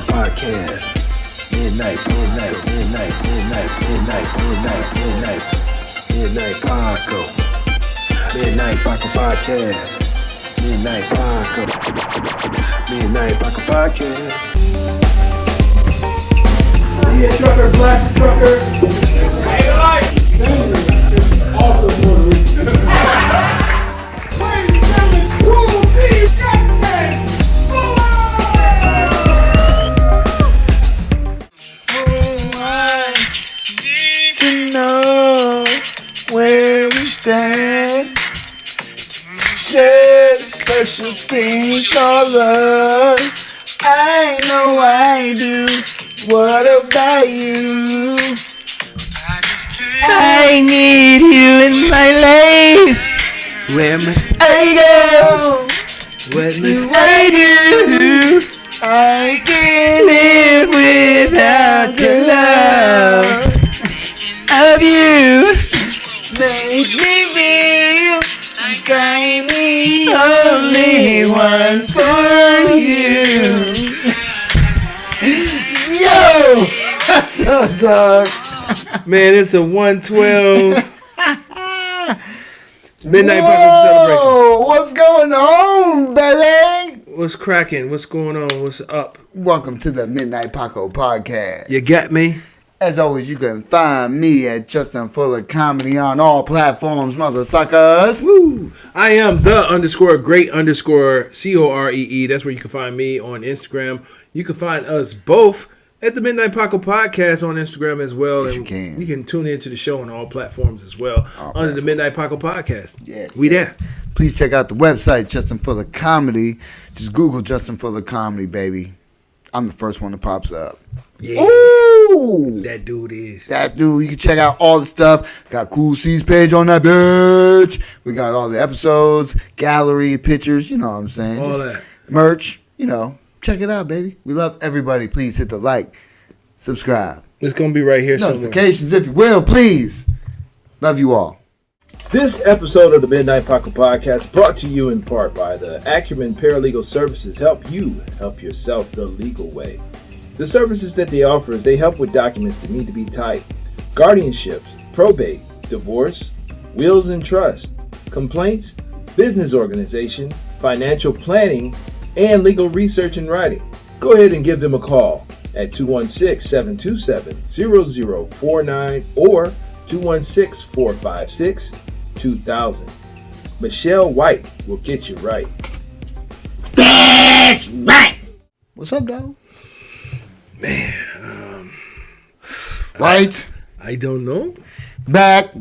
Podcast. Midnight Paco. Midnight Paco Podcast. Midnight Paco Podcast. Yeah, trucker, blast trucker. Hey, life. Also Puerto Rican. Ladies and gentlemen, cool Steve Jackson. I need to know where we stand. Share the special thing called love. I know I do. What about you? I need you in my life. Where must I go? What must I do? I can't live without your love of you. Make me feel like I'm the only one for you. Yo! That's so dark. Man, it's a 112 Midnight Paco celebration. What's going on, baby? What's cracking? What's going on? What's up? Welcome to the Midnight Paco Podcast. You got me? As always, you can find me at Justin Fuller Comedy on all platforms, mother suckers. Woo! I am the _great_ COREE. That's where you can find me on Instagram. You can find us both at the Midnight Paco Podcast on Instagram as well. Yes, and you can. You can tune into the show on all platforms as well under the Midnight Paco Podcast. Yes. We there. Please check out the website, Justin Fuller Comedy. Just Google Justin Fuller Comedy, baby. I'm the first one that pops up. Yeah. Ooh! That dude is. That dude. You can check out all the stuff. Got Cool C's page on that bitch. We got all the episodes, gallery, pictures. You know what I'm saying? All Just that. merch. You know. Check it out, baby. We love everybody. Please hit the like, subscribe, It's going to be right here somewhere. notifications if you will, please. Love you all. This episode of the Midnight Paco Podcast brought to you in part by the Acumen Paralegal Services. Help you help yourself the legal way. The services that they offer is they help with documents that need to be typed, guardianships, probate, divorce, wills and trust, complaints, business organization, financial planning, and legal research and writing. Go ahead and give them a call at 216-727-0049 or 216-456-2000. Michelle White will get you right. That's right. What's up, dog? Man, Right. I don't know. Back,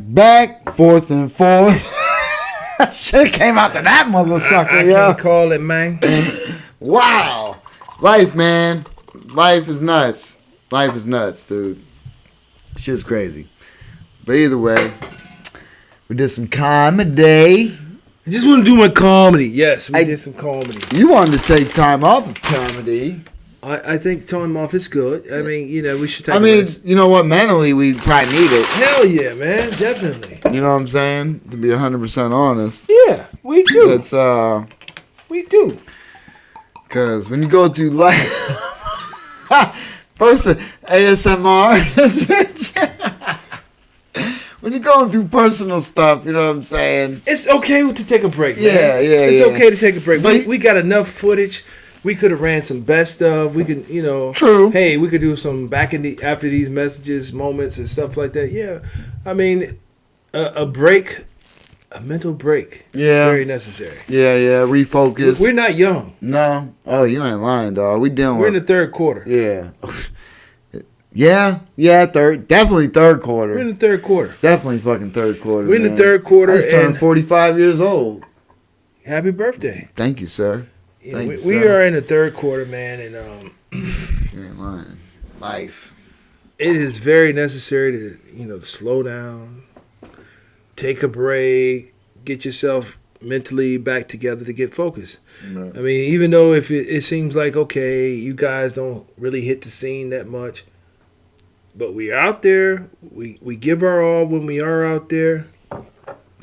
forth and forth. Shit came out to that mother sucker, I yo. can't call it, man. Wow. Life, man. Life is nuts. Life is nuts, dude. Shit's crazy. But either way, we did some comedy. I just want to do my comedy. Yes, we did some comedy. You wanted to take time off of comedy. I think time off is good. I mean, you know, we should take I mean, rest. you know what? Mentally, we probably need it. Hell yeah, man. Definitely. You know what I'm saying? To be 100% honest. Yeah, we do. It's, We do. because when you go through life, first ASMR, when you're going through personal stuff, you know what I'm saying? It's okay to take a break, man. Yeah. It's okay to take a break. But- We got enough footage. We could have ran some best of. We could, you know. True. Hey, we could do some after these messages, moments, and stuff like that. Yeah. I mean, a break, a mental break. Yeah. Is very necessary. Yeah, refocus. We're not young. No. Oh, you ain't lying, dog. We dealing We're in with... the third quarter. Yeah. Definitely third quarter. We're in the third quarter. Definitely fucking third quarter. We're in the man. third quarter. I just turned and 45 years old. happy birthday. Thank you, sir. You know, Thank we you, sir. are in the third quarter, man, and You ain't lying. Life. it is very necessary to, you know, to slow down, take a break, get yourself mentally back together to get focused. Right. I mean, even though if it seems like, okay, you guys don't really hit the scene that much, but we're out there. We give our all when we are out there.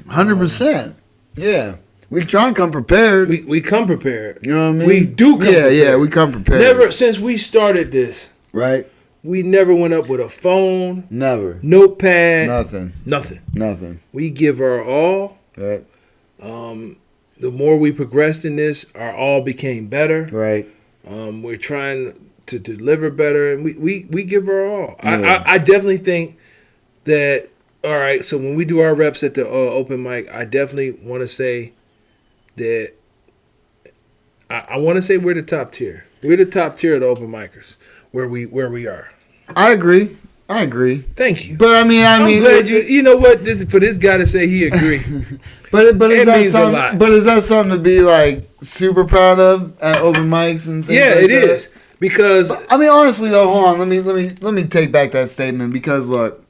100%. Yeah. We try and come prepared. We come prepared. You know what I mean? We do come prepared. Yeah, we come prepared. Never, since we started this, Right? we never went up with a phone, Never. notepad, Nothing. nothing. We give our all. Right? The more we progressed in this, our all became better. Right. We're trying to deliver better, and we give our all. Yeah. I definitely think that, all right, so when we do our reps at the open mic, I definitely want to say that I want to say we're the top tier. We're the top tier of the open micers where we are. I agree. Thank you. But I mean, I'm glad you know what, for this guy to say he agreed. but is It that means a something? lot. But is that something to be like super proud of at open mics and things? Yeah, like it that? is. Because I mean, honestly though, hold on. Let me take back that statement because look,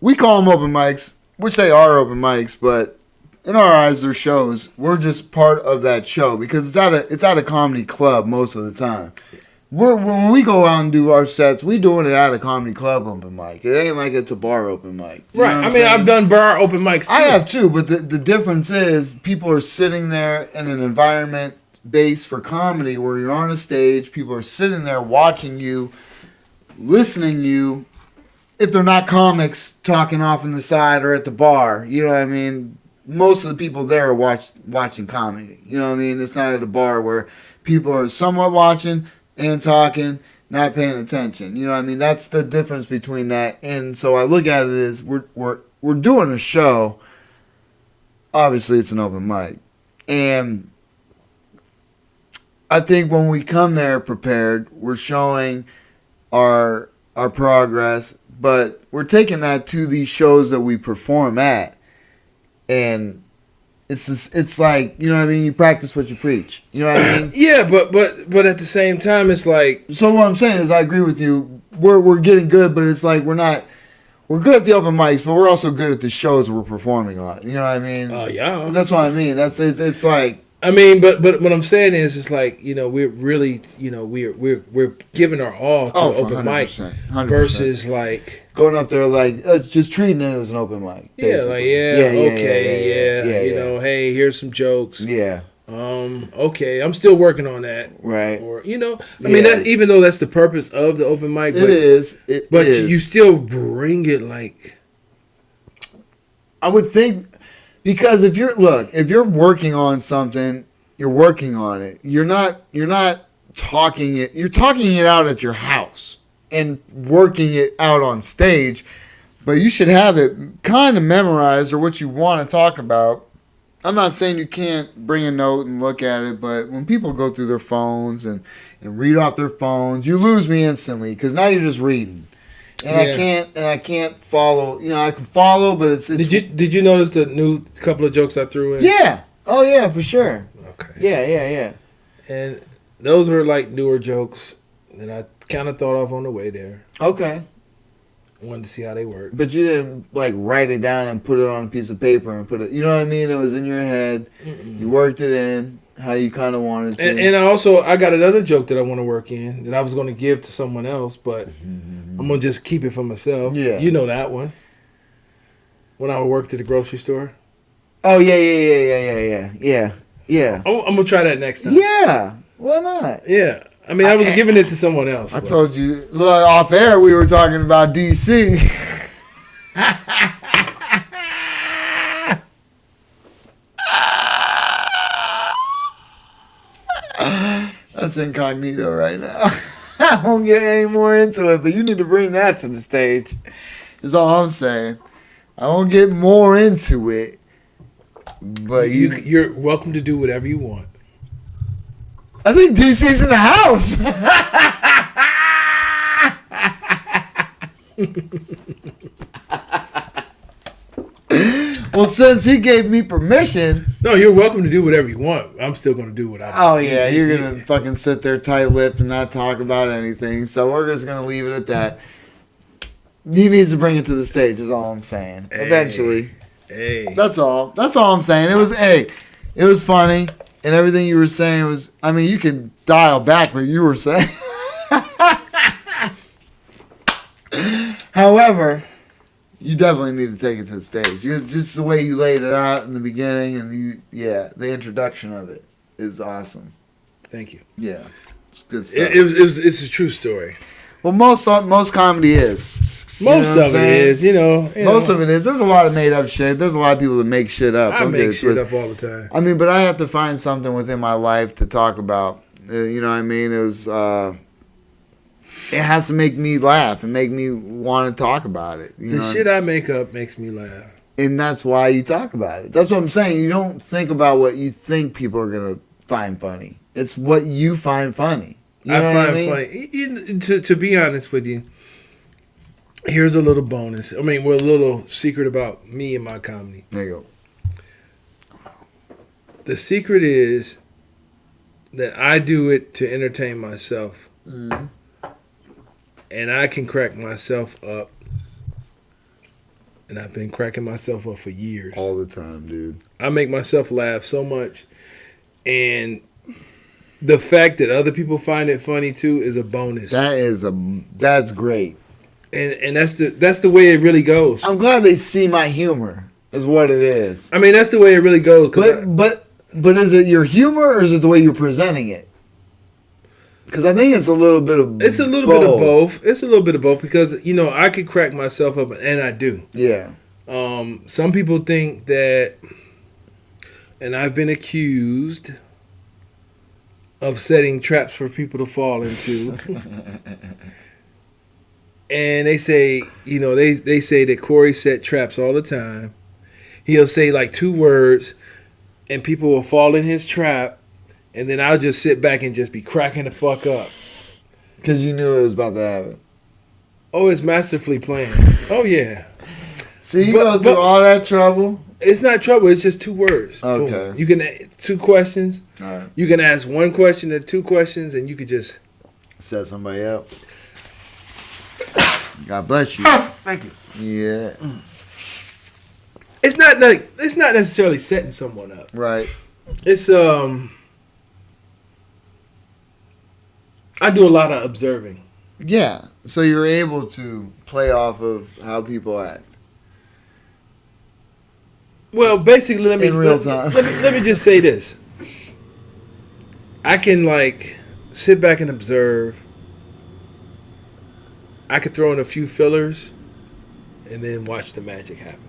we call them open mics, which they are open mics, but in our eyes, they're shows. We're just part of that show because it's at a comedy club most of the time. When we go out and do our sets, we doing it at a comedy club open mic. It ain't like it's a bar open mic. You know right. what I I'm mean, saying? I've done bar open mics too. I have too, but the difference is people are sitting there in an environment based for comedy where you're on a stage. People are sitting there watching you, listening to you. If they're not comics talking off on the side or at the bar, you know what I mean? Most of the people there are watching comedy. You know what I mean? It's not at a bar where people are somewhat watching and talking, not paying attention. You know what I mean? That's the difference between that. And so I look at it as we're doing a show. Obviously, it's an open mic. And I think when we come there prepared, we're showing our progress, but we're taking that to these shows that we perform at. And it's like, you know what I mean? You practice what you preach. You know what I mean? Yeah, but at the same time, it's like, So what I'm saying is I agree with you. We're getting good, but it's like we're good at the open mics, but we're also good at the shows we're performing on. You know what I mean? oh yeah. That's what I mean. It's like, I mean, but what I'm saying is, it's like, you know, we're really, you know, we're giving our all to the open mic 100%. versus like, going up there like just treating it as an open mic. yeah, basically. like yeah, you yeah. know, hey, here's some jokes. Yeah, Okay, I'm still working on that. right. Or you know, I mean, that even though that's the purpose of the open mic, It is. but you still bring it like, I would think, because if you're working on something, you're working on it. You're not talking it. You're talking it out at your house and working it out on stage, but you should have it kind of memorized or what you want to talk about. I'm not saying you can't bring a note and look at it, but when people go through their phones and read off their phones, you lose me instantly because now you're just reading. And I can't follow. You know, I can follow, but it's did you notice the new couple of jokes I threw in? Yeah. Oh yeah, for sure. Okay. Yeah. And those were like newer jokes that I kind of thought of on the way there. Okay. I wanted to see how they work. But you didn't like write it down and put it on a piece of paper and put it. You know what I mean? It was in your head. Mm-mm. You worked it in how you kind of wanted to. And I got another joke that I want to work in that I was going to give to someone else, but I'm going to just keep it for myself. Yeah. You know that one. When I worked at the grocery store. Oh yeah. I'm going to try that next time. Yeah. Why not? Yeah. I mean, I was giving it to someone else. I told you, look, off air we were talking about DC. That's incognito right now. I won't get any more into it, but you need to bring that to the stage. Is all I'm saying. I won't get more into it, but You're welcome to do whatever you want. I think DC's in the house. Well, since he gave me permission. No, you're welcome to do whatever you want. I'm still going to do what I Oh, yeah, you're going to fucking sit there tight-lipped and not talk about anything. So we're just going to leave it at that. He needs to bring it to the stage is all I'm saying. Hey. Eventually. Hey. That's all. That's all I'm saying. It was funny. And everything you were saying was, I mean, you can dial back what you were saying. However, You definitely need to take it to the stage. Just the way you laid it out in the beginning, and the introduction of it is awesome. Thank you. Yeah, it's good stuff. It's a true story. Well, most comedy is. Most of it is, Most of it is. There's a lot of made up shit. There's a lot of people that make shit up. I make shit up all the time. I mean, but I have to find something within my life to talk about. You know what I mean? It has to make me laugh and make me want to talk about it. The shit I make up makes me laugh. And that's why you talk about it. That's what I'm saying. You don't think about what you think people are going to find funny. It's what you find funny. You know I what find mean? funny. To be honest with you, here's a little bonus. I mean, we're a little secret about me and my comedy. There you go. The secret is that I do it to entertain myself. Mm-hmm. And I can crack myself up. And I've been cracking myself up for years. All the time, dude. I make myself laugh so much. And the fact that other people find it funny too is a bonus. That's great. And that's the way it really goes. I'm glad they see my humor, is what it is. I mean, that's the way it really goes. But is it your humor or is it the way you're presenting it? Because I think it's a little bit of It's a little bit of both. It's a little bit of both because, I could crack myself up, and I do. Yeah. Some people think that, and I've been accused of setting traps for people to fall into. And they say, they say that Corey set traps all the time. He'll say like 2 words, and people will fall in his trap. And then I'll just sit back and just be cracking the fuck up. Because you knew it was about to happen. Oh, it's masterfully planned. Oh, yeah. So you go through all that trouble? It's not trouble. It's just 2 words. Okay. Boom. You can 2 questions. All right. You can ask 1 question or 2 questions, and you could just set somebody up. God bless you. Thank you. Yeah. It's not necessarily setting someone up. Right. It's I do a lot of observing. Yeah. So you're able to play off of how people act. Well, basically, let me just say this. I can sit back and observe. I could throw in a few fillers, and then watch the magic happen.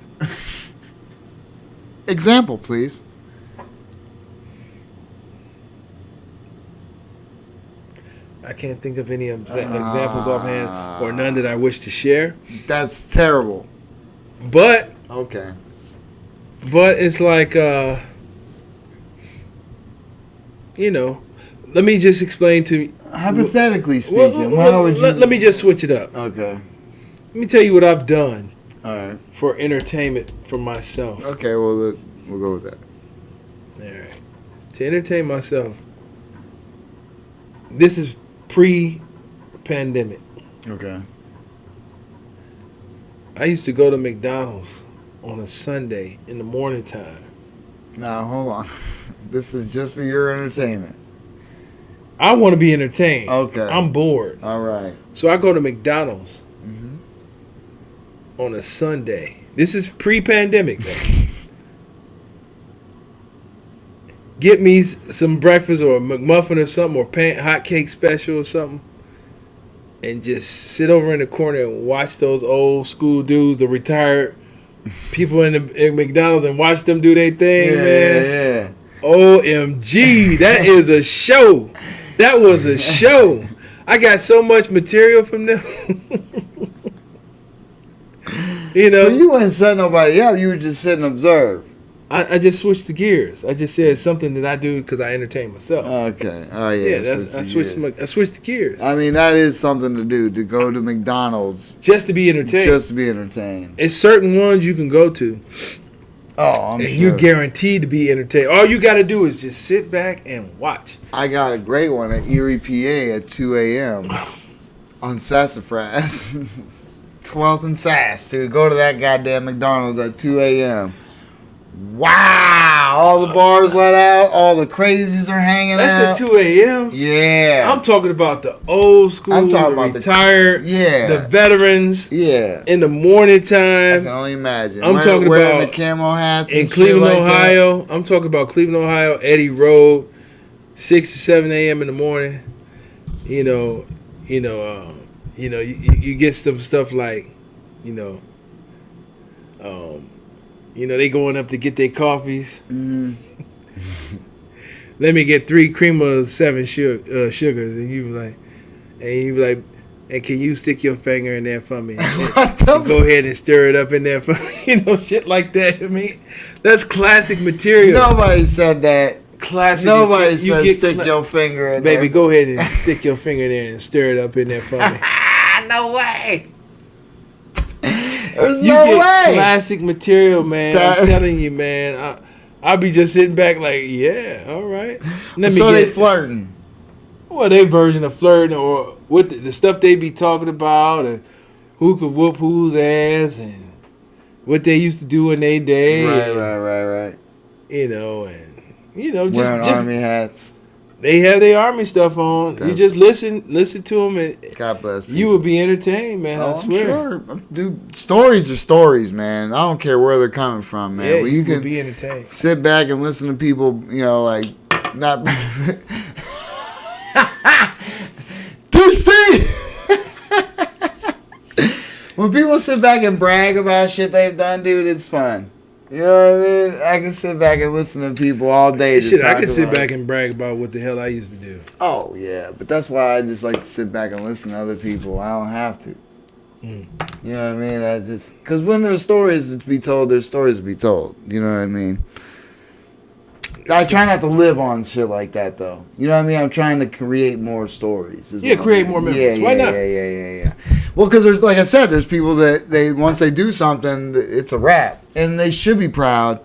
Example, please. I can't think of any examples offhand, or none that I wish to share. That's terrible. But okay. But it's like let me just explain to you. Hypothetically speaking, how would you? Let me just switch it up. Okay. Let me tell you what I've done. All right. For entertainment for myself. Okay, well, we'll go with that. All right. To entertain myself. This is pre-pandemic. Okay. I used to go to McDonald's on a Sunday in the morning time. Now, hold on. This is just for your entertainment. I want to be entertained. Okay. I'm bored. All right. So I go to McDonald's on a Sunday. This is pre-pandemic, though. Get me some breakfast or a McMuffin or something, or hot cake special or something, and just sit over in the corner and watch those old school dudes, the retired people in McDonald's, and watch them do their thing, man. Yeah. OMG, that is a show. That was a show. I got so much material from them. Well, you wouldn't set nobody up. You would just sit and observe. I just switched the gears. I just said something that I do because I entertain myself. Okay. Oh yeah. I switched the gears. I mean, that is something to do. To go to McDonald's just to be entertained. Just to be entertained. It's certain ones you can go to. Oh, I'm sure. You're guaranteed to be entertained. All you got to do is just sit back and watch. I got a great one at Erie, PA at 2 a.m. on Sassafras. 12th and Sass, dude. Go to that goddamn McDonald's at 2 a.m. Wow. All the bars let out. All the crazies are hanging out. That's at 2 a.m. Yeah. I'm talking about the old school, I'm talking the about retired, the veterans. Yeah. In the morning I time. can only imagine. I'm talking wearing about the camo hats in and Cleveland, shit like Ohio. I'm talking about Cleveland, Ohio, Eddie Road, 6 to 7 a.m. in the morning. You get some stuff like, they going up to get their coffees. Mm. Let me get 3 cream of 7 sugars, and you be like, and can you stick your finger in there for me? And go ahead and stir it up in there for me, shit like that. I mean, that's classic material. Nobody said that. Classic. Nobody said stick your finger in there. Baby, go ahead and stick your finger in there and stir it up in there for me. No way. There's You no get way. classic material, man. I'm telling you, man. I'll be just sitting back like, yeah, all right. They flirting. Well, their version of flirting, or what the stuff they be talking about, and who could whoop whose ass, and what they used to do in their day. Right. Just wearing army hats. They have their army stuff on. You just listen to them, and God bless people. you will be entertained, man. I swear. I'm sure. Dude, stories are stories, man. I don't care where they're coming from, man. Yeah, Well, you can will be entertained. Sit back and listen to people, like not. Dude, see. When people sit back and brag about shit they've done, dude, it's fun. You know what I mean? I can sit back and listen to people all day. Shit, I can sit back and brag about what the hell I used to do. Oh, yeah. But that's why I just like to sit back and listen to other people. I don't have to. You know what I mean? Because when there's stories to be told, there's stories to be told. You know what I mean? I try not to live on shit like that, though. You know what I mean? I'm trying to create more stories. Create more memories. Why not? Yeah. Well, because there's, like I said, there's people that once they do something, it's a wrap. And they should be proud.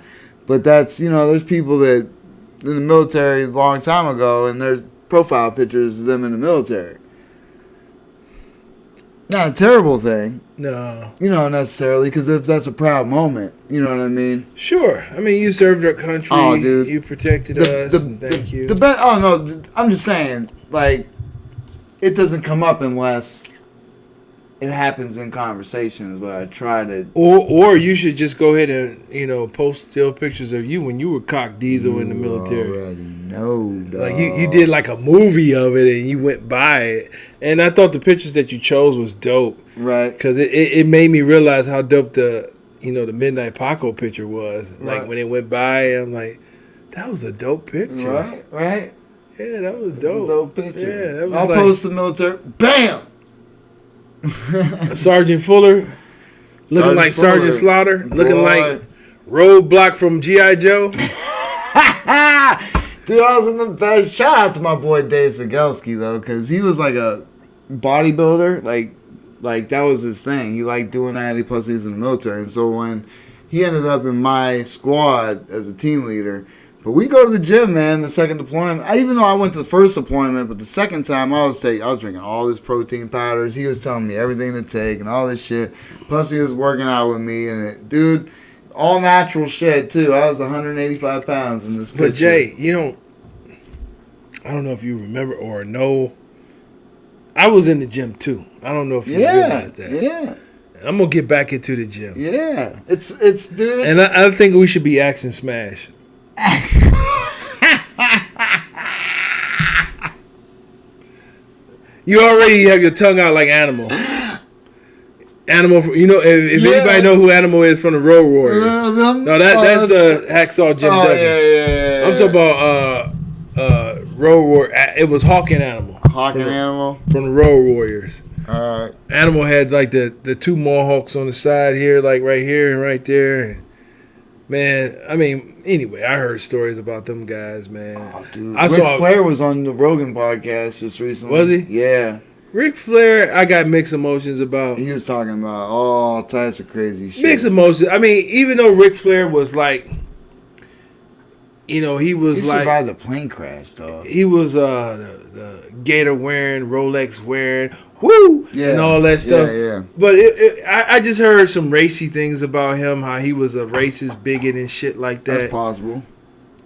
But that's, there's people that in the military a long time ago, and there's profile pictures of them in the military. Not a terrible thing. No. Necessarily, because if that's a proud moment, you know what I mean? Sure. I mean, you served our country. Oh, dude. You protected us, and thank you. I'm just saying, like, it doesn't come up unless it happens in conversations, but I try to... Or you should just go ahead and, post still pictures of you when you were cock diesel in the military. You already know, dog. Like, you did like a movie of it, and you went by it. And I thought the pictures that you chose was dope. Right. Because it made me realize how dope the Midnight Paco picture was. Like, when it went by, I'm like, that was a dope picture. Right. Yeah, that was That's dope. a dope picture. Yeah, that was I'll post the military. Bam! Sergeant Fuller, looking like Sergeant Slaughter, looking like Roadblock from G.I. Joe. Dude, I was in the best. Shout out to my boy Dave Sigelski, though, because he was like a bodybuilder. Like that was his thing. He liked doing that. Plus, he was in the military. And so when he ended up in my squad as a team leader, but we go to the gym, man, the second deployment. Even though I went to the first deployment, but the second time I was drinking all this protein powders. He was telling me everything to take and all this shit. Plus, he was working out with me. And, dude, all natural shit, too. I was 185 pounds in this picture. But, Jay, I don't know if you remember or know. I was in the gym, too. I don't know if you realize that. Yeah. I'm going to get back into the gym. Yeah. It's and I think we should be Action Smash. You already have your tongue out like Animal. Animal, if anybody know who Animal is from the Road Warriors. No, that's the Hacksaw Jim Duggan. Yeah. I'm talking about Road Warrior. It was Hawk and Animal. Animal from the Road Warriors. All right. Animal had like the two mohawks on the side here, like right here and right there. Man, I mean, anyway, I heard stories about them guys, man. Oh, dude. Ric Flair was on the Rogan podcast just recently. Was he? Yeah. Ric Flair, I got mixed emotions about. He was talking about all types of crazy shit. Mixed emotions. I mean, even though Ric Flair was like, you know, he He was like survived a plane crash, dog. he was the Gator wearing, Rolex wearing, woo, Yeah. and all that stuff. Yeah. But I just heard some racy things about him, how he was a racist bigot and shit like that. That's possible.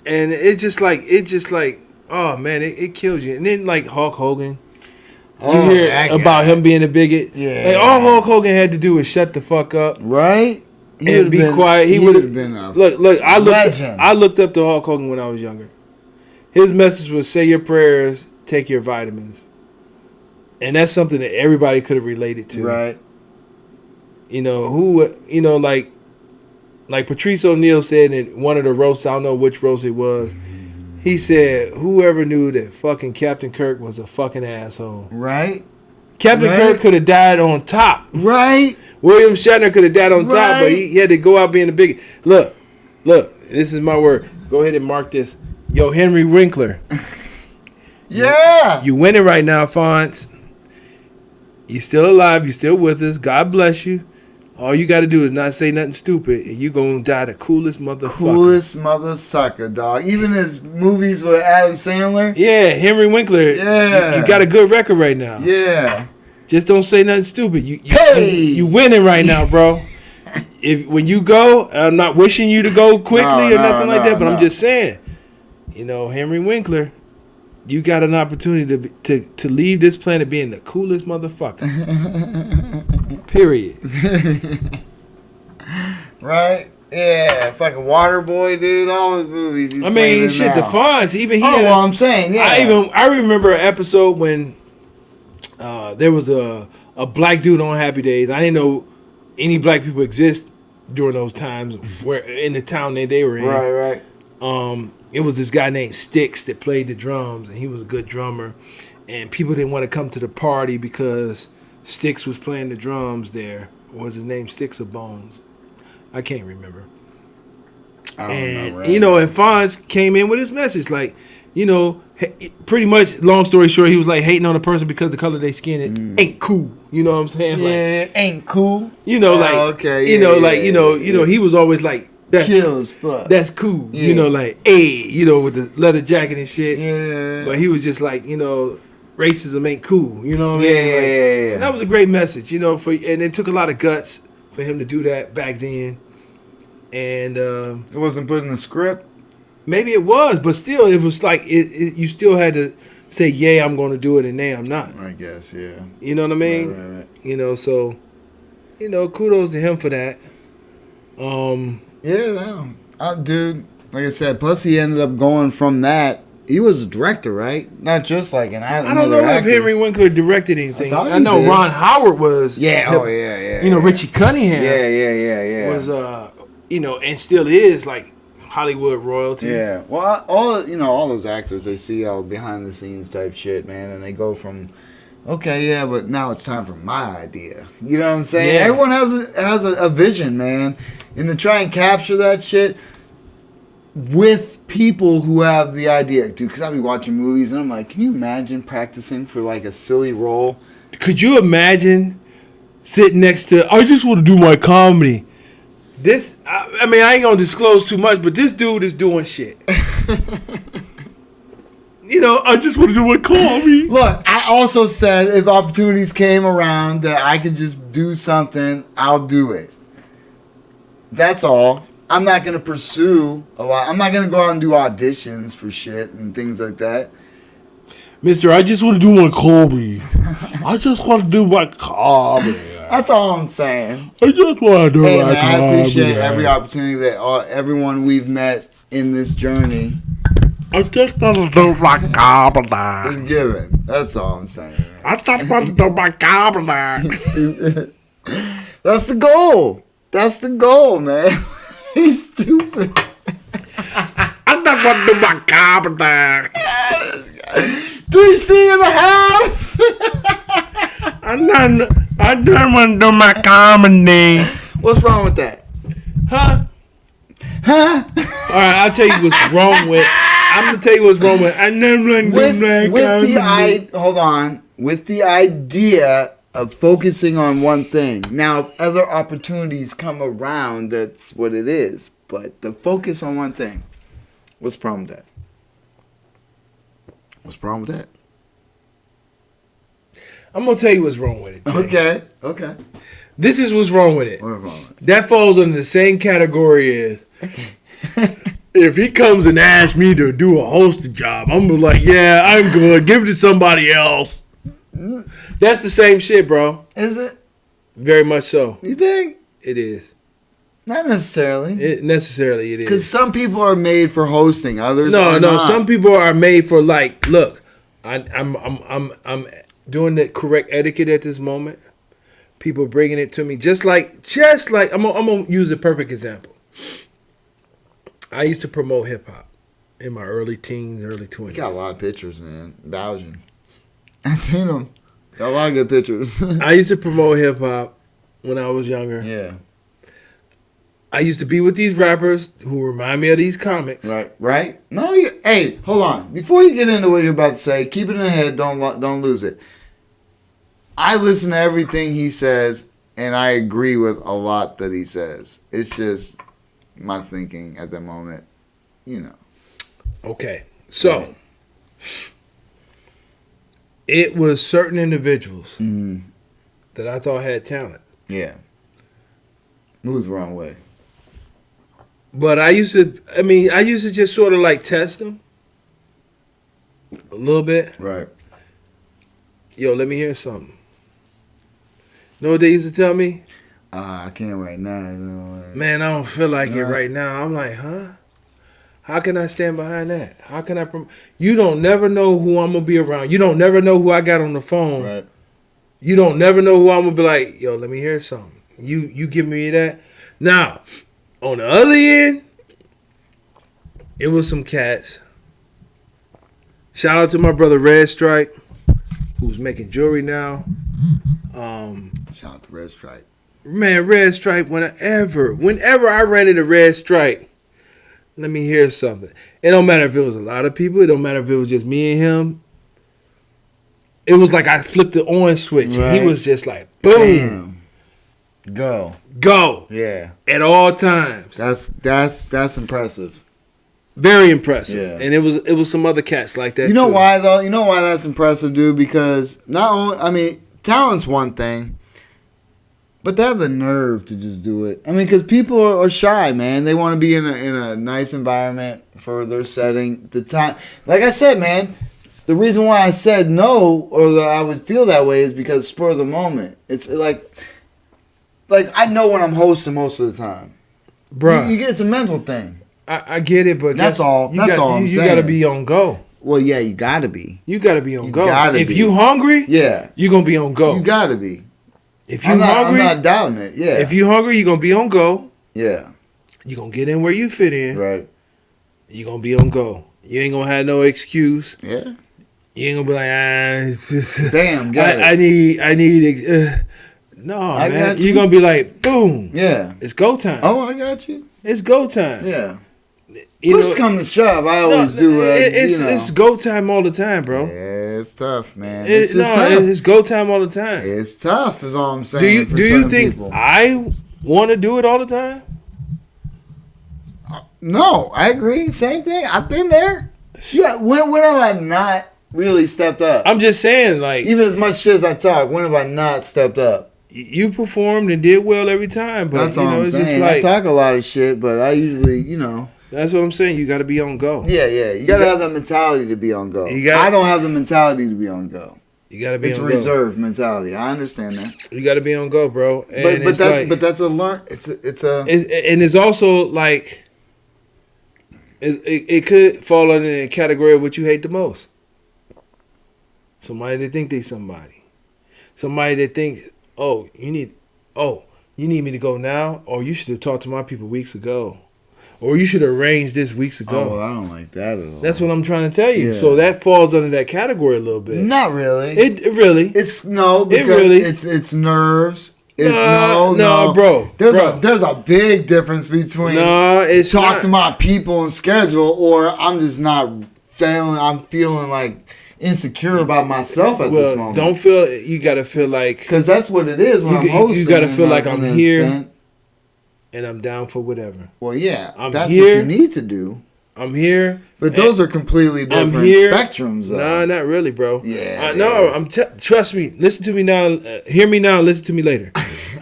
And it just like, oh man, it kills you. And then like Hulk Hogan, you hear that about guy. him being a bigot. Yeah. Like all Hulk Hogan had to do was shut the fuck up Right? He and would've be been- quiet. He would have been a look. legend. I looked up to Hulk Hogan when I was younger. His message was say your prayers, take your vitamins, and that's something that everybody could have related to. Right. You know, like Patrice O'Neal said in one of the roasts. I don't know which roast it was. He said, "Whoever knew that fucking Captain Kirk was a fucking asshole. Right? Captain Right. Kirk could have died on top. Right? William Shatner could have died on top, but Right. he had to go out being the biggest. Look, this is my word. Go ahead and mark this. Yo, Henry Winkler, Yeah. you winning right now, Fonz. You still alive. You still with us. God bless you. All you got to do is not say nothing stupid, and you going to die the coolest motherfucker. Coolest mother sucker, dog. Even his movies with Adam Sandler. Yeah, Henry Winkler. Yeah. You got a good record right now. Yeah. Just don't say nothing stupid. Hey! You winning right now, bro. When you go, I'm not wishing you to go quickly or nothing like that, but I'm just saying, you know, Henry Winkler, you got an opportunity to leave this planet being the coolest motherfucker. Period. Right? Yeah. Fucking Waterboy, dude. All his movies. He's I playing mean, in shit, now. the Fonz, even he Oh, had well, I'm saying, yeah. I remember an episode when there was a black dude on Happy Days. I didn't know any black people exist during those times where in the town that they were in. Right. It was this guy named Sticks that played the drums, and he was a good drummer. And people didn't want to come to the party because Sticks was playing the drums there. Or was his name Sticks or Bones? I can't remember. I don't And know, right? you know, and Fonz came in with his message, like, you know, pretty much. Long story short, he was like hating on a person because the color of their skin it ain't cool. You know what I'm saying? Like, Yeah, it ain't cool. you know, like, okay, you know, yeah, like, yeah, you know, yeah. he was always like, that's Chill as fuck. that's cool. Yeah. You know, like, hey, you know, with the leather jacket and shit. Yeah. But he was just like, you know, racism ain't cool. You know what I Yeah, mean? Like, yeah. and that was a great message, you know, and it took a lot of guts for him to do that back then. And It wasn't put in the script. maybe it was, but still, it was like you still had to say, "Yeah, I'm going to do it," and "Nay, I'm not." I guess, yeah. You know what I mean? Right. You know, so you know, kudos to him for that. Yeah, no. Dude, like I said, plus he ended up going from that. He was a director, right? Not just like an actor. I don't know if Henry Winkler directed anything. I thought I he know did. Ron Howard was. Yeah, oh yeah. You know, Richie Cunningham Yeah. was, you know, and still is like Hollywood royalty. Yeah. Well, all those actors, they see all behind the scenes type shit, man, and they go from, okay, yeah, but now it's time for my idea. You know what I'm saying? Yeah. Everyone has a vision, man, and to try and capture that shit with people who have the idea, dude. Because I be watching movies and I'm like, can you imagine practicing for like a silly role? Could you imagine sitting next to? I just want to do my comedy. This, I mean, I ain't gonna disclose too much, but this dude is doing shit. You know, I just want to do my comedy. Look, I also said if opportunities came around that I could just do something, I'll do it. That's all. I'm not going to pursue a lot. I'm not going to go out and do auditions for shit and things like that. Mister, I just want to do my comedy. I just want to do my comedy. That's all I'm saying. I just want to do Hey, my man, I comedy. appreciate every opportunity that everyone we've met in this journey I just want to do my comedy. is given. That's all I'm saying. Man. I just want to do my comedy. Stupid. That's the goal. That's the goal, man. He's stupid. I just want to do my comedy. 3C in the house. I don't want to do my comedy. What's wrong with that? Huh? Huh? All right, I'll tell you what's wrong with. I'm gonna tell you what's wrong with. I never want to do my comedy. Hold on. With the idea of focusing on one thing. Now, if other opportunities come around, that's what it is. But the focus on one thing. What's the problem with that? What's the problem with that? I'm gonna tell you what's wrong with it. Jay. Okay. This is what's wrong with it. What's wrong with it? That falls under the same category as if he comes and asks me to do a hosting job, I'm gonna be like, yeah, I'm good. Give it to somebody else. That's the same shit, bro. Is it? Very much so. You think? It is. Not necessarily. It is. Because some people are made for hosting, others No. are not. Some people are made for like. Look, I'm doing the correct etiquette at this moment. People bringing it to me just like I'm gonna use a perfect example. I used to promote hip hop in my early teens, early 20s. You got a lot of pictures, man. Belgian. I seen them. Got a lot of good pictures. I used to promote hip hop when I was younger. Yeah. I used to be with these rappers who remind me of these comics. Right? No, hey, hold on. Before you get into what you're about to say, keep it in the head. Don't lose it. I listen to everything he says, and I agree with a lot that he says. It's just my thinking at the moment, you know. Okay, so it was certain individuals that I thought had talent. Yeah. Moves the wrong way. But I used to just sort of like test them a little bit. Right. Yo, let me hear something. You know what they used to tell me? I can't right now. Man, I don't feel like it right now. I'm like, huh? How can I stand behind that? How can I? You don't never know who I'm gonna be around. You don't never know who I got on the phone. Right. You don't never know who I'm gonna be like. Yo, let me hear something. You give me that. Now, on the other end, it was some cats. Shout out to my brother Red Stripe, who's making jewelry now. Shout out to Red Stripe. Man, Red Stripe, whenever I ran into Red Stripe, let me hear something. It don't matter if it was a lot of people. It don't matter if it was just me and him. It was like I flipped the on switch. Right. And he was just like, boom. Damn. Go. Yeah. At all times. That's impressive. Very impressive. Yeah. And it was some other cats like that. You know too. why though? You know why that's impressive, dude? Because not only, talent's one thing, but they have the nerve to just do it. Because people are shy, man. They want to be in a nice environment for their setting. The time, like I said, man, the reason why I said no or that I would feel that way is because spur of the moment. It's like I know when I'm hosting most of the time. Bruh. You get, it's a mental thing. I get it, but That's all I'm you saying. got to be on go. Well, yeah, you gotta be. You got to be on You go. gotta If be. you hungry, Yeah. you're going to be on go. You gotta be. If you I'm hungry, not doubting it. Yeah. if you hungry, you're going to be on go. Yeah. You're going to get in where you fit in. Right. You're going to be on go. You ain't going to have no excuse. Yeah. You ain't going to be like, it's just, Damn, got it. I need no, I man. got you. You're going to be like, boom. Yeah. It's go time. Oh, I got you. It's go time. Yeah. You Push know, come to shove, I always do. It's go time all the time, bro. Yeah, it's tough, man. It's just tough. It's go time all the time. It's tough, is all I'm saying. Do you think I want to do it all the time? No, I agree. Same thing. I've been there. Yeah. When have I not really stepped up? I'm just saying, like, Even as much shit as I talk, when have I not stepped up? you performed and did well every time, but That's all I'm it's saying. just like I talk a lot of shit, but I usually, that's what I'm saying. You got to be on go. Yeah. You gotta have that mentality to be on go. I don't have the mentality to be on go. You got to be It's on reserved mentality. I understand that. go. You got to be on go, bro. And But that's a learn. and it's also like it could fall under the category of what you hate the most. Somebody that think they somebody. Somebody that think, you need me to go now, or you should have talked to my people weeks ago, or you should have arranged this weeks ago. Oh, I don't like that at all. That's what I'm trying to tell you. Yeah. So that falls under that category a little bit. Not really. It really. It's no because really- it's nerves. No, bro. There's a big difference between it's talk not. to my people and schedule, or I'm just not feeling. I'm feeling like insecure about myself at this moment. Don't feel. You got to feel like, because that's what it is when I'm hosting. You got to feel like in I'm an here extent. and I'm down for whatever. Well, yeah, I'm that's here. what you need to do. I'm here. But those are completely different here. spectrums, though. Nah, not really, bro. Yeah, no, trust me. Listen to me now. Hear me now. Listen to me later.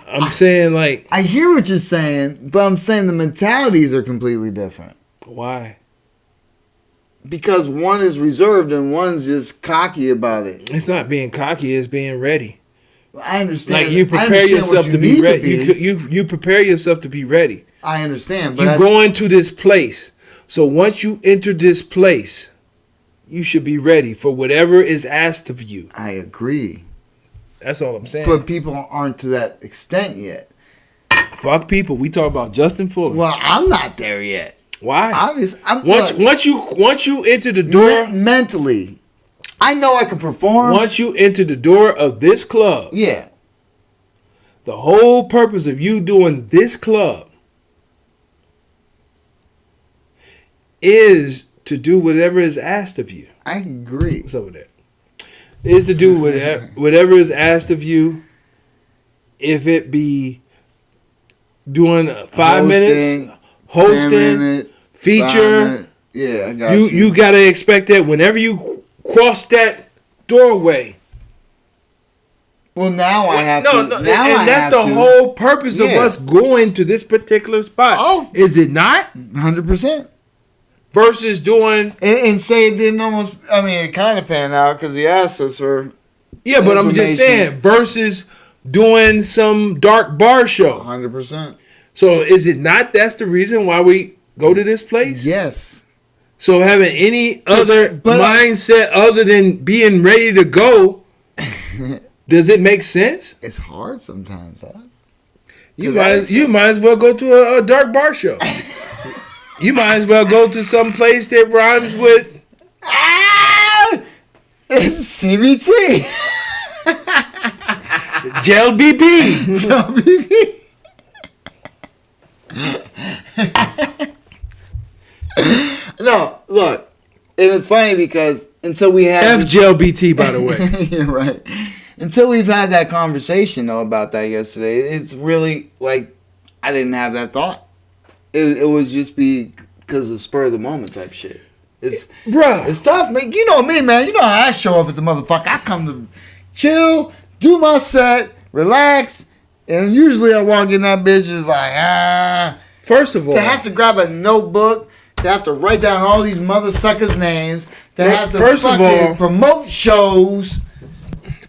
I'm saying, like, I hear what you're saying, but I'm saying the mentalities are completely different. why? Because one is reserved and one's just cocky about it. It's not being cocky. It's being ready. I understand. Like, you prepare yourself to be ready. You You prepare yourself to be ready. I understand, but You go into this place. So once you enter this place, you should be ready for whatever is asked of you. I agree. That's all I'm saying. But people aren't to that extent yet. Fuck people. We talk about Justin Fuller. Well, I'm not there yet. Why? Obviously, Once you enter the door, mentally, I know I can perform. once you enter the door of this club, Yeah. the whole purpose of you doing this club is to do whatever is asked of you. I agree. What's up with that? Is to do whatever is asked of you. If it be doing 5 minutes, hosting, 10-minute, feature, yeah, I got you. you gotta expect that whenever you cross that doorway. Well, now I have to. No, now and I that's have the to. whole purpose of Yeah. us going to this particular spot. Oh. Is it not? 100%. Versus doing, And say it didn't almost. I mean, it kind of panned out because he asked us for. yeah, but I'm just saying, versus doing some dark bar show. 100%. So is it not that's the reason why we go to this place? Yes. So having any other mindset other than being ready to go, does it make sense? It's hard sometimes, huh? You might as well go to a dark bar show. You might as well go to some place that rhymes with It's CBT. Gel BB. No, look, and it's funny because until we had F Gel BT, by the way. You're right. Until we've had that conversation though about that yesterday, it's really like I didn't have that thought. It was just because of spur of the moment type shit. Bruh. It's tough, man. You know me, man. You know how I show up at the motherfucker. I come to chill, do my set, relax, and usually I walk in that bitch is like, First of all, to have to grab a notebook, to have to write down all these mother suckers' names, to have to First of fucking all- promote shows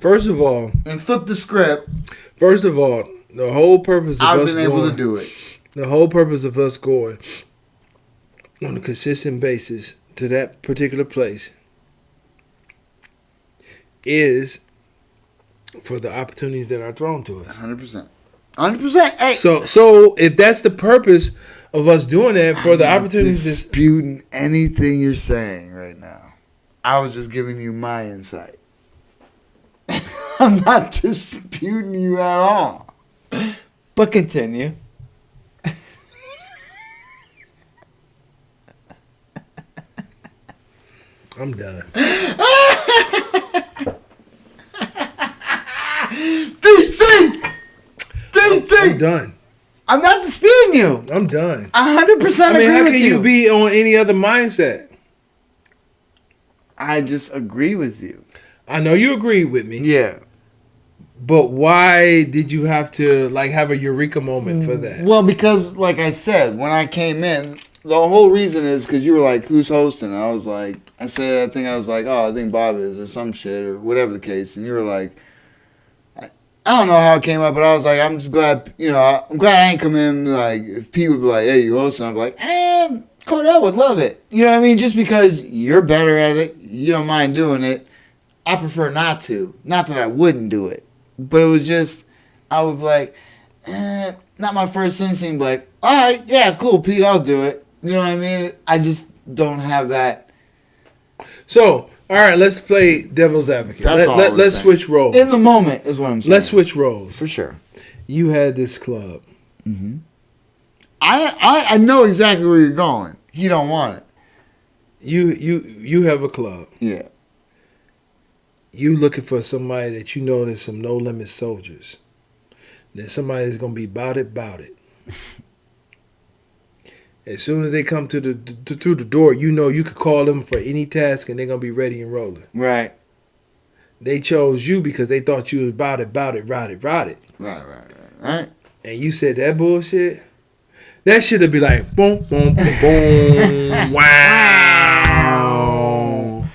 first of all, and flip the script. the whole purpose of I've us been able going, to do it. the whole purpose of us going on a consistent basis to that particular place is for the opportunities that are thrown to us. 100%. 100%. Hey. So if that's the purpose of us doing that for the I'm not opportunities, disputing anything you're saying right now. I was just giving you my insight. I'm not disputing you at all. But continue. I'm done. DC! I'm done. I'm not disputing you. I'm done. 100% I mean, agree how with can you be on any other mindset? I just agree with you. I know you agree with me. Yeah. But why did you have to have a eureka moment for that? Well, because like I said, when I came in, the whole reason is because you were like, who's hosting? And I was like, I think Bob is or some shit or whatever the case. And you were like, I don't know how it came up, but I was like, I'm just glad, I'm glad I ain't come in, like, if people would be like, hey, you hosting? I'd be like, Cornell would love it. You know what I mean? Just because you're better at it, you don't mind doing it. I prefer not to. Not that I wouldn't do it. But it was just, I would be like, not my first instinct, like, all right, yeah, cool, Pete, I'll do it. You know what I mean? I just don't have that. So, all right, let's play devil's advocate. That's all I was Let's saying. switch roles. In the moment is what I'm saying. Let's switch roles. For sure. You had this club. Mm-hmm. I know exactly where you're going. He don't want it. You have a club. Yeah. You looking for somebody that you know there's some no limit soldiers. That somebody is gonna be bout it. As soon as they come to through the door, you know you could call them for any task and they're gonna be ready and rolling. Right. They chose you because they thought you was about it, ride it. Right. And you said that bullshit. That should have been like boom, boom, boom, boom. Wow.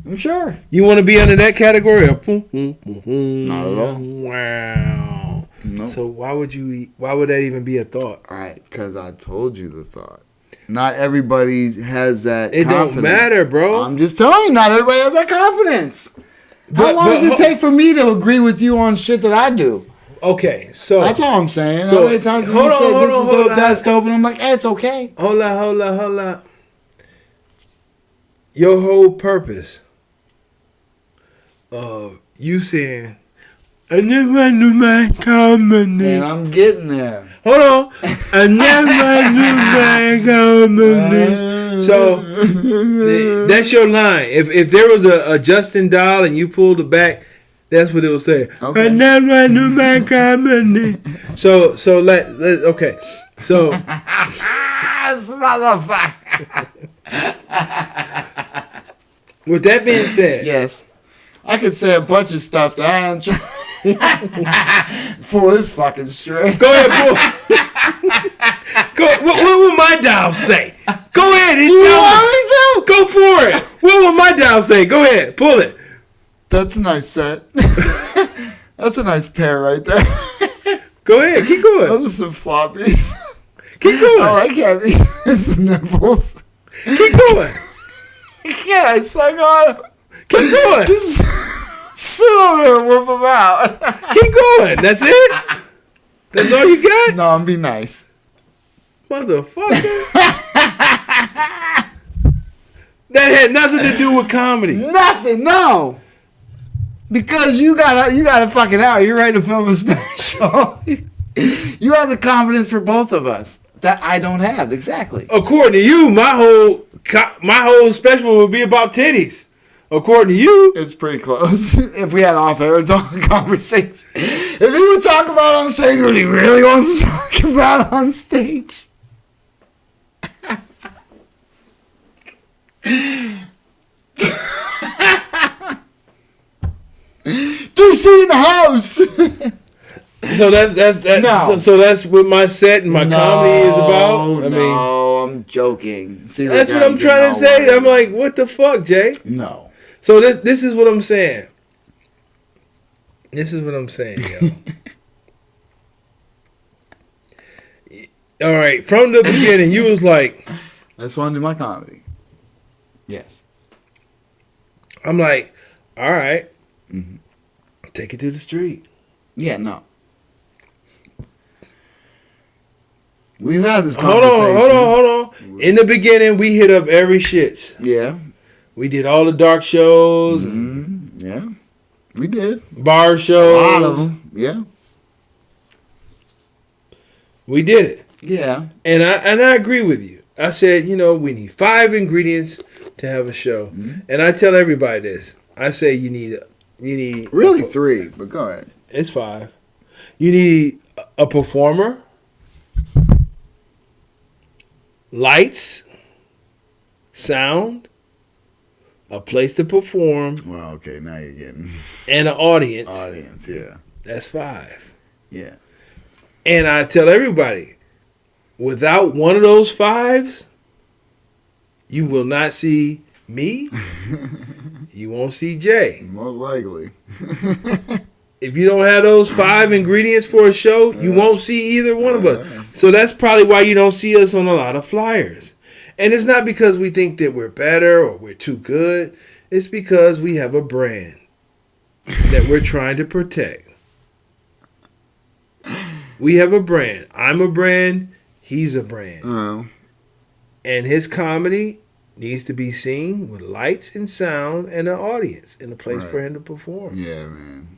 I'm sure. You want to be under that category? Or boom, boom, boom, boom. Not at all. Wow. Nope. So why would that even be a thought? Right, because I told you the thought. Not everybody has that It confidence. don't matter, bro. I'm just telling you, not everybody has that confidence. How long does it take for me to agree with you on shit that I do? Okay, so That's all I'm saying. So, How many times have hold you on, said hold this on, is hold dope, on. that's dope, and I'm like, hey, it's okay. hold up. Your whole purpose of you saying, I never knew my comedy. And I'm getting there. Hold on. I never knew my comedy. So that's your line. If there was a Justin Doll and you pulled it back, that's what it will say. Okay. I never knew my comedy. So let okay. So This motherfucker. with that being said, Yes. I could say a bunch of stuff that I am trying. Pull this fucking string. go ahead, pull. Go. What will my dial say? Go ahead and You tell me. want me to? Go for it. What will my dial say? Go ahead, pull it. That's a nice set. That's a nice pair right there. Go ahead, keep going. Those are some floppies. Keep going. I like having some nipples. Keep going. Yeah, I suck on them. Keep going. Just sit over there and whip them out. Keep going. That's it? That's all you got? No, I'm be nice. Motherfucker. That had nothing to do with comedy. Nothing, no. Because you got a fucking hour. You're ready to film a special. You have the confidence for both of us that I don't have. Exactly. According to you, my whole whole special would be about titties. According to you. It's pretty close. If we had off-air conversation. If he would talk about on stage what he really wants to talk about on stage. DC in the house. So that's No. so that's what my set and my comedy is about. I mean, I'm joking. See, that's look, what I'm trying to getting say. all I'm like, what the fuck, Jay? no. So this is what I'm saying. This is what I'm saying, yo. All right, from the beginning, you was like, I just want to do my comedy. Yes. I'm like, all right, Mm-hmm. take it to the street. Yeah, no. We've had this Hold conversation. on. In the beginning, we hit up every shits. Yeah. We did all the dark shows, Mm-hmm. Yeah. We did. bar A shows. lot of them. Yeah. We did it. Yeah. And I agree with you. I said, we need 5 ingredients to have a show. Mm-hmm. And I tell everybody this. I say you need Really 3, but go ahead. It's 5. You need a performer, lights, sound, a place to perform, Well, okay, now you're getting and an audience. audience. Yeah. That's 5. Yeah. And I tell everybody, without one of those 5s, you will not see me. You won't see Jay. Most likely. If you don't have those 5 ingredients for a show, you won't see either one of us. So that's probably why you don't see us on a lot of flyers. And it's not because we think that we're better or we're too good. It's because we have a brand that we're trying to protect. We have a brand. I'm a brand. He's a brand. And his comedy needs to be seen with lights and sound and an audience and a place Right. for him to perform. Yeah, man.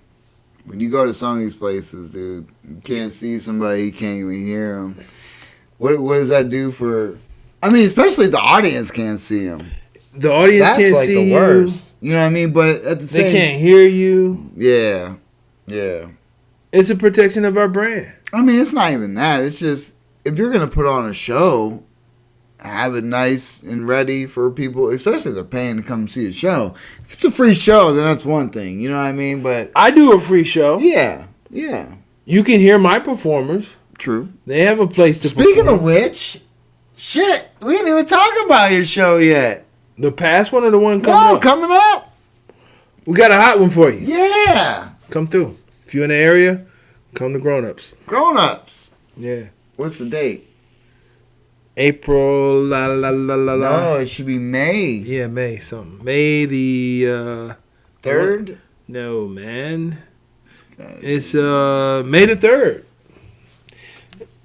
When you go to some of these places, dude, you can't see somebody, you can't even hear them. What does that do for... I mean, especially if the audience can't see them. The audience That's can't like see the worst. You know what I mean? But at the you. same... They can't hear you. Yeah. Yeah. It's a protection of our brand. I mean, it's not even that. It's just if you're gonna put on a show, have it nice and ready for people, especially if they're paying to come see a show. If it's a free show, then that's one thing. You know what I mean? But I do a free show. yeah, You can hear my performers. true. They have a place to Speaking perform. of which, shit, we didn't even talk about your show yet. The past one or the one coming No, up? coming up. We got a hot one for you. Yeah, Come through. If you're in the area, come to Grown Ups. Grown Ups. Yeah. What's the date? April, la la la la la. No, it should be May Yeah, May something. May the 3rd. no, man. It's May the 3rd.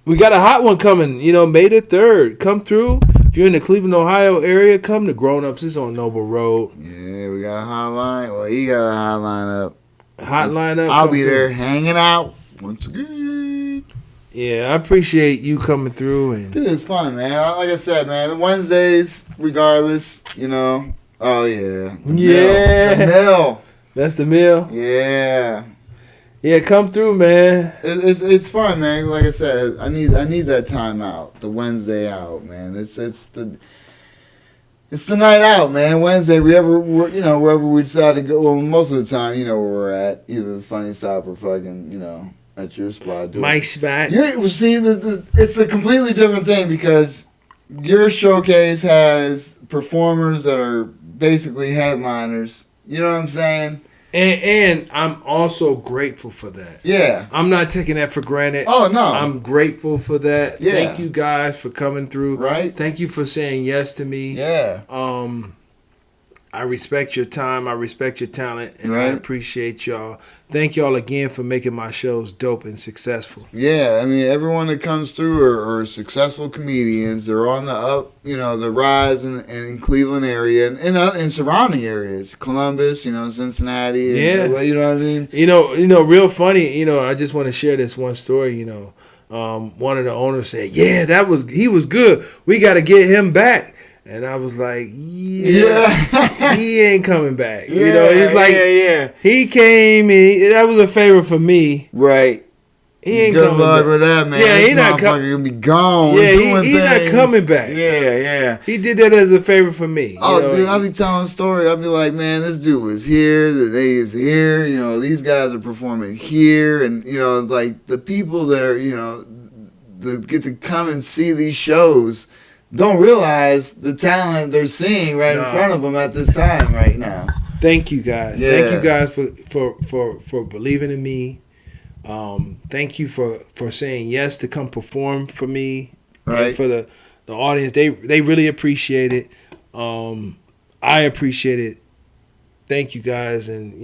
We got a hot one coming, May the 3rd. Come through. If you're in the Cleveland, Ohio area, come to Grown Ups. It's on Noble Road. Yeah, we got a hotline. Well, you got a hotline up. Hotline up. I'll come be through. there hanging out once again. Yeah, I appreciate you coming through. And Dude, it's fun, man. Like I said, man, Wednesdays, regardless, Oh, yeah. Yeah. The mill. that's the meal. Yeah. Yeah, come through, man. It's fun, man. Like I said, I need that time out, the Wednesday out, man. It's the night out, man. Wednesday, wherever we decide to go. Well, most of the time, where we're at, either the Funny Stop or fucking, at your spot. Mike Spot. See, it's a completely different thing because your showcase has performers that are basically headliners. You know what I'm saying? And I'm also grateful for that. Yeah. I'm not taking that for granted. Oh, no. I'm grateful for that. Yeah. Thank you guys for coming through. Right. Thank you for saying yes to me. Yeah. I respect your time. I respect your talent. And I Right. appreciate y'all. Thank y'all again for making my shows dope and successful. Yeah, I mean, everyone that comes through are successful comedians. They're on the up, the rise in Cleveland area and surrounding areas, Columbus, Cincinnati. Yeah. You know what I mean? Real funny, I just want to share this one story, one of the owners said, yeah, he was good. We got to get him back. And I was like, yeah. He ain't coming back. He's like, yeah. He came, that was a favor for me. Right. He ain't Good coming luck back. with that, man. Yeah, This he not motherfucker gonna be gone. Yeah, doing he not things. coming back. Yeah. He did that as a favor for me. Oh, dude, I'll be telling a story. I'll be like, man, this dude was here. The day is here. These guys are performing here. And, like the people that are, that get to come and see these shows don't realize the talent they're seeing right in front of them at this time right now. Thank you guys. Yeah. Thank you guys for believing in me. Thank you for saying yes to come perform for me. Right. And for the audience. They really appreciate it. I appreciate it. Thank you guys, and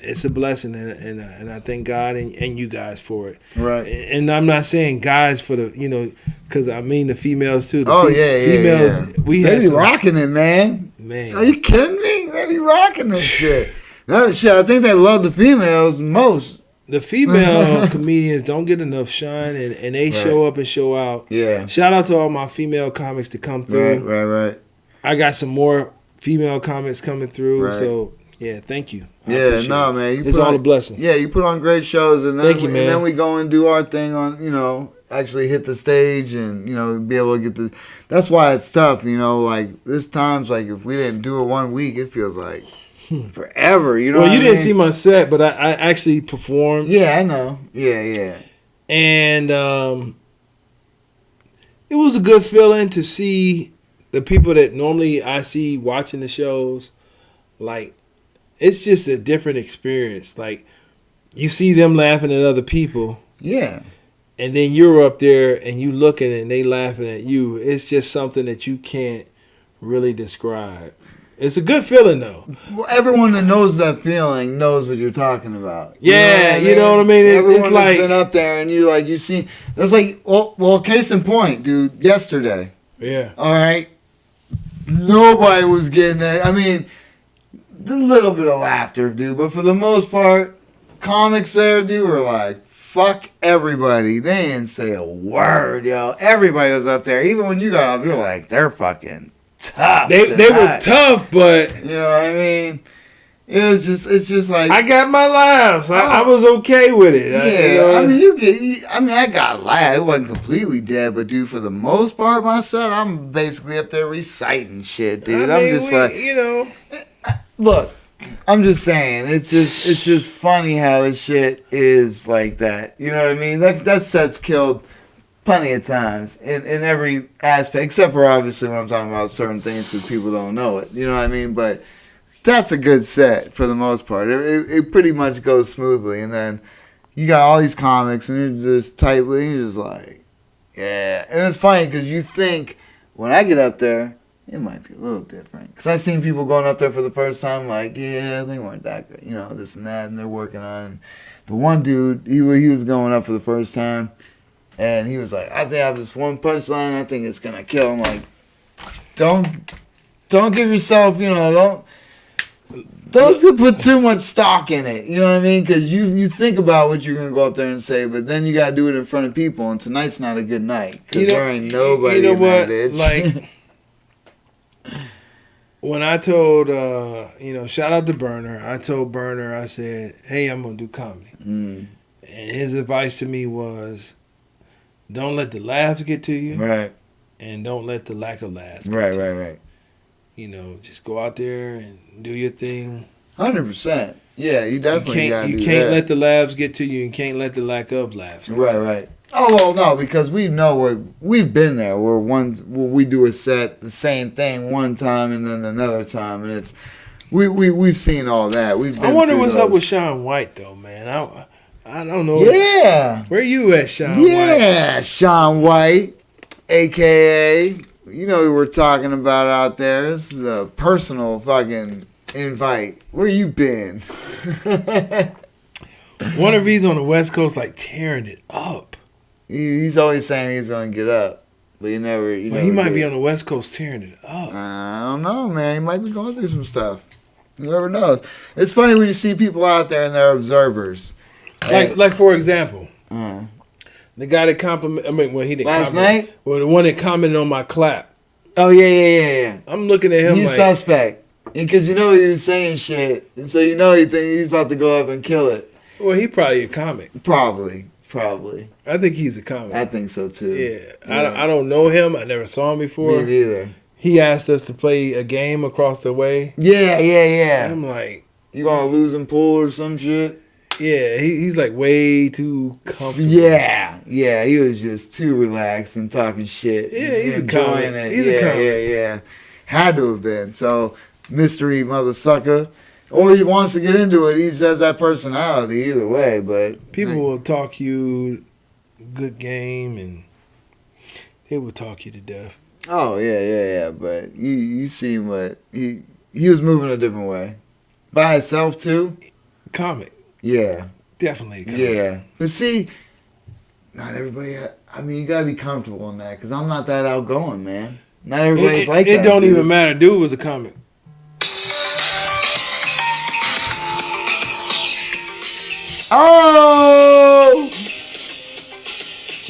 it's a blessing, and I thank God and you guys for it. Right. And I'm not saying guys for the because I mean the females too. Females. We They had be some, rocking it, man. man. Are you kidding me? They be rocking this shit. That shit, I think they love the females most. The female comedians don't get enough shine, and they show up and show out. Yeah. Shout out to all my female comics to come through. Right. I got some more female comics coming through. Right. So yeah, thank you. I Yeah, appreciate no, it. man. It's all a blessing. Yeah, you put on great shows, and then Thank you, and man. then we go and do our thing on, actually hit the stage and be able to get the. That's why it's tough, like this times like if we didn't do it 1 week, it feels like forever. You know. Well, what you I didn't mean? see my set, but I actually performed. Yeah, I know. Yeah. And it was a good feeling to see the people that normally I see watching the shows. Like, it's just a different experience. Like, you see them laughing at other people, Yeah. and then you're up there and you looking and they laughing at you. It's just something that you can't really describe. It's a good feeling though. Well, everyone that knows that feeling knows what you're talking about. Yeah, you know what I mean? Everyone It's that's like, been up there and you see. That's like, well, case in point, dude. Yesterday, yeah. all right, nobody was getting it. I mean, a little bit of laughter, dude, but for the most part, comics there, dude, were like, fuck everybody. They didn't say a word, yo. Everybody was up there. Even when you got off, you're like, they're fucking tough. They were tough, but You know what I mean? It's just like I got my laughs. I was okay with it. yeah. I mean, I got laughs. It wasn't completely dead, but dude, for the most part, my set, I'm basically up there reciting shit, dude. I mean, I'm just like, look. I'm just saying, it's just funny how this shit is like that. You know what I mean? That set's killed plenty of times in every aspect, except for obviously when I'm talking about certain things because people don't know it. You know what I mean? But that's a good set for the most part. It pretty much goes smoothly, and then you got all these comics, and you're just tightly, and you're just like, yeah. And it's funny because you think when I get up there, it might be a little different. Because I've seen people going up there for the first time like, yeah, they weren't that good. You know, this and that, and they're working on it. The one dude, he was going up for the first time, and he was like, I think I have this one punchline, I think it's going to kill. I'm like, don't give yourself, you know, don't put too much stock in it. You know what I mean? Because you think about what you're going to go up there and say, but then you got to do it in front of people, and tonight's not a good night. Because there ain't nobody in that bitch. Like, when I told, shout out to Burner. I told Burner, I said, hey, I'm going to do comedy. And his advice to me was, don't let the laughs get to you. Right. And don't let the lack of laughs get Right, to right, you. right. You know, just go out there and do your thing. 100%. Yeah, you definitely got to do that. You can't let the laughs get to you and can't let the lack of laughs get to you. Right. Oh, well, no, because we know we've been there where we do a set, the same thing one time and then another time, and it's we've seen all that. I wonder what's up with Sean White, though, man. I don't know. Yeah. Where you at, Sean White? Yeah, Sean White, a.k.a., you know who we're talking about out there. This is a personal fucking invite. Where you been? One of these on the West Coast, like, tearing it up. He's always saying he's going to get up, but he never. He might be on the West Coast tearing it up. I don't know, man. He might be going through some stuff. You never knows. It's funny when you see people out there and they're observers. Like for example, the guy that when he didn't last night? Well, the one that commented on my clap. Oh, yeah. I'm looking at him He's like... suspect. Because you know he was saying shit, and so you know he think he's about to go up and kill it. Well, he probably a comic. Probably. I think he's a comic. I think so, too. Yeah. I don't know him. I never saw him before. Me neither. He asked us to play a game across the way. Yeah. I'm like... You gonna lose in pool or some shit? Yeah, he's like way too comfortable. Yeah, he was just too relaxed and talking shit. Yeah, he's enjoying a it. He's a comic. Yeah. Had to have been. So, mystery mother sucker. Or he wants to get into it. He just has that personality either way. But people will talk you good game and they will talk you to death. Oh, yeah. But you seen what he was moving a different way. By himself, too? Comic. Yeah. Definitely a comic. Yeah. But see, not everybody, you got to be comfortable in that because I'm not that outgoing, man. Not everybody's like that. It don't even matter. Dude was a comic. Oh!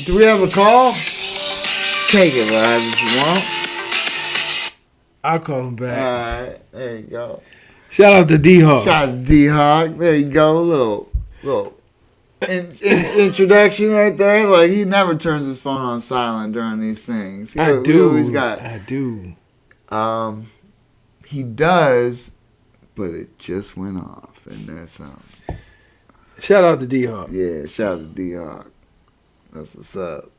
Do we have a call? Take it, lad, if you want. I'll call him back. All right, there you go. Shout out to D-Hawk. Shout out to D-Hawk. There you go. Little introduction right there. Like, he never turns his phone on silent during these things. I do. He does, but it just went off, and that's Shout out to D-Hawk. Yeah, shout out to D-Hawk. That's what's up.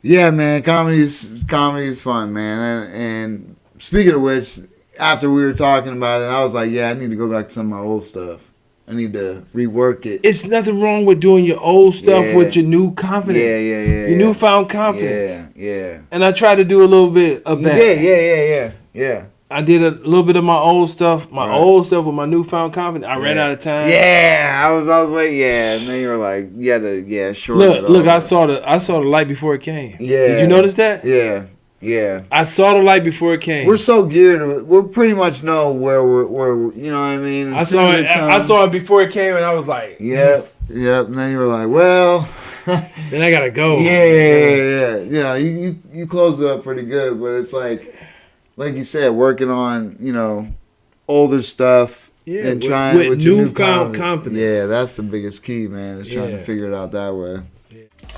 Yeah, man, comedy is fun, man. And speaking of which, after we were talking about it, I was like, yeah, I need to go back to some of my old stuff. I need to rework it. It's nothing wrong with doing your old stuff with your new confidence. Yeah. Your newfound confidence. Yeah. And I tried to do a little bit of that. Yeah. I did a little bit of my old stuff with my newfound confidence. I ran out of time. Yeah, I was waiting. Yeah, and then you were like, you had to, shorten it. Look, I saw the light before it came. Yeah. Did you notice that? Yeah. I saw the light before it came. We're so geared. We pretty much know where we're you know what I mean? I saw it before it came, and I was like, Yep. And then you were like, well. Then I gotta go. Yeah. You closed it up pretty good, but it's like you said, working on, older stuff Yeah, and trying with your newfound confidence. Yeah, that's the biggest key, man. Is trying to Yeah. figure it out that way.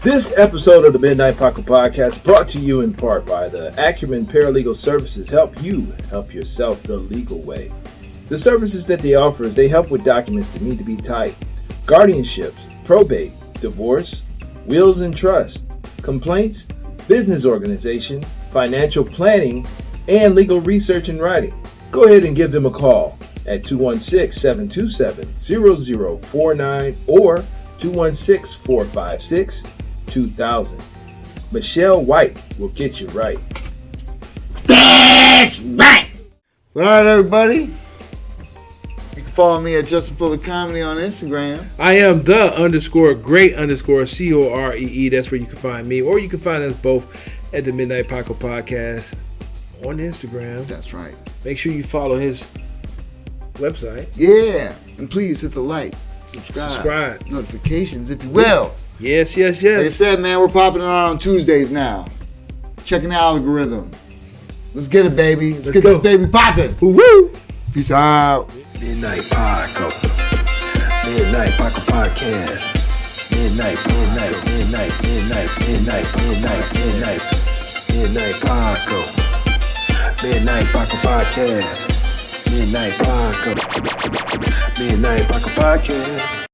This episode of the Midnight Paco Podcast brought to you in part by the Acumen Paralegal Services help you help yourself the legal way. The services that they offer is they help with documents that need to be typed, guardianships, probate, divorce, wills and trust, complaints, business organization, financial planning, and legal research and writing. Go ahead and give them a call at 216-727-0049 or 216-456-2000. Michelle White will get you right. That's right. All right, everybody. You can follow me at Justin Fuller Comedy on Instagram. I am the_great_COREE. That's where you can find me, or you can find us both at the Midnight Paco Podcast on Instagram. That's right. Make sure you follow his website. Yeah, and please hit the like, subscribe, notifications, if you will. Yes. Like I said, man, we're popping it on Tuesdays now. Checking the algorithm. Let's get it, baby. Let's get go. this baby popping. Woo! Peace out. Midnight Paco. Midnight Paco Podcast. Midnight Paco. Midnight Paco Podcast. Midnight Paco. Midnight Paco Podcast.